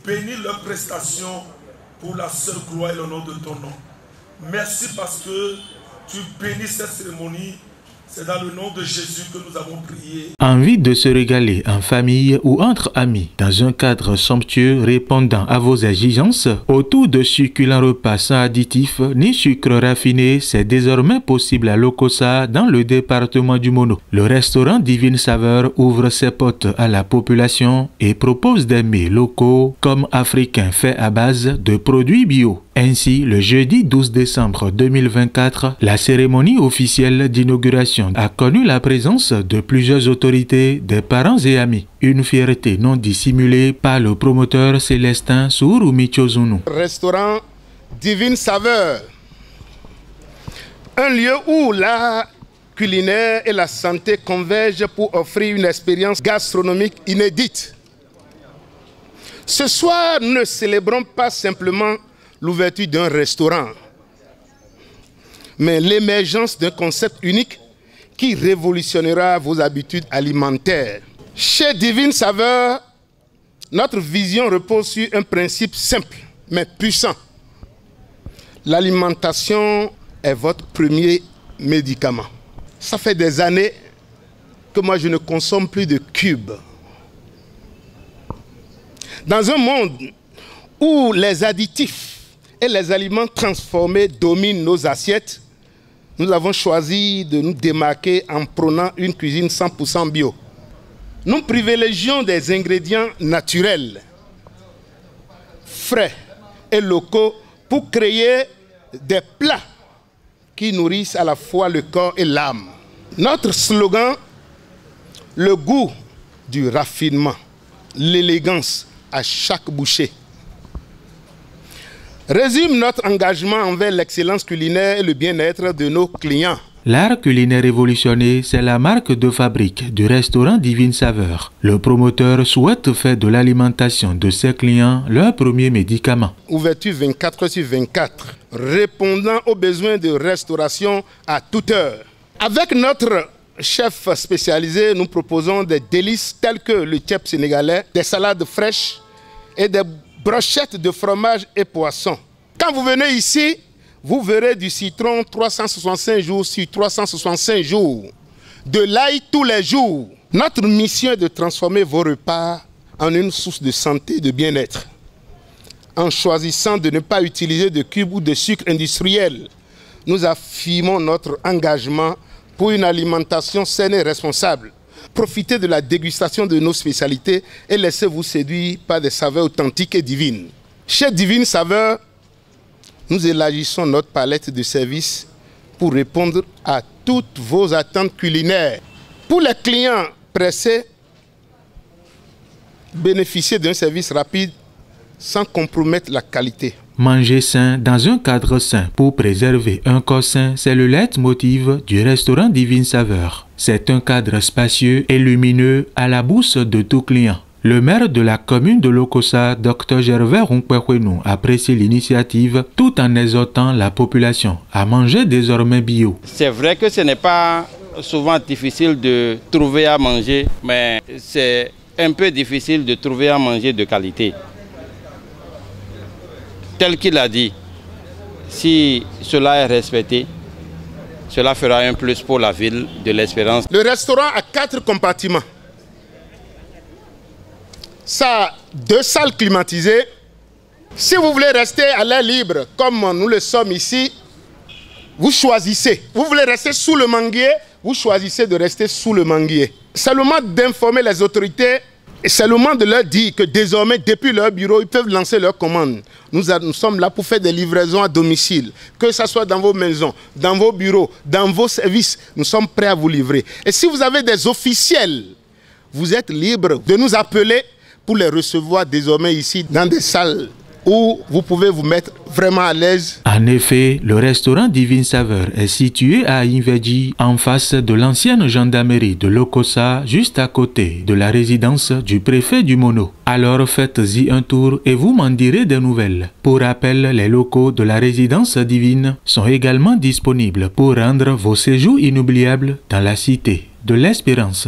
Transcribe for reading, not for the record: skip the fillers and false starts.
bénis leurs prestations pour la seule gloire et l'honneur de ton nom. Merci parce que tu bénis cette cérémonie. C'est dans le nom de Jésus que nous avons prié. Envie de se régaler en famille ou entre amis dans un cadre somptueux répondant à vos exigences autour de succulents repas sans additifs ni sucre raffiné, c'est désormais possible à Lokossa dans le département du Mono. Le restaurant Divine Saveur ouvre ses portes à la population et propose des mets locaux comme africains faits à base de produits bio. Ainsi, le jeudi 12 décembre 2024, la cérémonie officielle d'inauguration a connu la présence de plusieurs autorités, des parents et amis. Une fierté non dissimulée par le promoteur Célestin Souroumichozunu. Restaurant Divine Saveur, un lieu où la culinaire et la santé convergent pour offrir une expérience gastronomique inédite. Ce soir, nous ne célébrons pas simplement l'ouverture d'un restaurant, mais l'émergence d'un concept unique qui révolutionnera vos habitudes alimentaires. Chez Divine Saveur, notre vision repose sur un principe simple mais puissant. L'alimentation est votre premier médicament. Ça fait des années que moi je ne consomme plus de cubes. Dans un monde où les additifs et les aliments transformés dominent nos assiettes, nous avons choisi de nous démarquer en prônant une cuisine 100% bio. Nous privilégions des ingrédients naturels, frais et locaux pour créer des plats qui nourrissent à la fois le corps et l'âme. Notre slogan, le goût du raffinement, l'élégance à chaque bouchée, résume notre engagement envers l'excellence culinaire et le bien-être de nos clients. L'art culinaire révolutionné, c'est la marque de fabrique du restaurant Divine Saveur. Le promoteur souhaite faire de l'alimentation de ses clients leur premier médicament. Ouverture 24/24, répondant aux besoins de restauration à toute heure. Avec notre chef spécialisé, nous proposons des délices tels que le tchèp sénégalais, des salades fraîches et des brochettes de fromage et poisson. Quand vous venez ici, vous verrez du citron 365 jours sur 365 jours, de l'ail tous les jours. Notre mission est de transformer vos repas en une source de santé et de bien-être. En choisissant de ne pas utiliser de cubes ou de sucre industriel, nous affirmons notre engagement pour une alimentation saine et responsable. Profitez de la dégustation de nos spécialités et laissez-vous séduire par des saveurs authentiques et divines. Chez Divine Saveur, nous élargissons notre palette de services pour répondre à toutes vos attentes culinaires. Pour les clients pressés, bénéficiez d'un service rapide sans compromettre la qualité. Manger sain dans un cadre sain pour préserver un corps sain, c'est le leitmotiv du restaurant Divine Saveur. C'est un cadre spacieux et lumineux à la bouche de tout client. Le maire de la commune de Lokossa, Dr Gervais Runkwekwenu, apprécie l'initiative tout en exhortant la population à manger désormais bio. C'est vrai que ce n'est pas souvent difficile de trouver à manger, mais c'est un peu difficile de trouver à manger de qualité. Tel qu'il a dit, si cela est respecté, cela fera un plus pour la ville de l'Espérance. Le restaurant a 4 compartiments. Ça a 2 salles climatisées. Si vous voulez rester à l'air libre, comme nous le sommes ici, vous choisissez. Vous voulez rester sous le manguier, vous choisissez de rester sous le manguier. C'est le moment d'informer les autorités. Et c'est le moment de leur dire que désormais, depuis leur bureau, ils peuvent lancer leurs commandes. Nous sommes là pour faire des livraisons à domicile. Que ce soit dans vos maisons, dans vos bureaux, dans vos services, nous sommes prêts à vous livrer. Et si vous avez des officiels, vous êtes libres de nous appeler pour les recevoir désormais ici dans des salles où vous pouvez vous mettre vraiment à l'aise. En effet, le restaurant Divine Saveur est situé à Inveji, en face de l'ancienne gendarmerie de Lokossa, juste à côté de la résidence du préfet du Mono. Alors faites-y un tour et vous m'en direz des nouvelles. Pour rappel, les locaux de la résidence divine sont également disponibles pour rendre vos séjours inoubliables dans la cité de l'Espérance.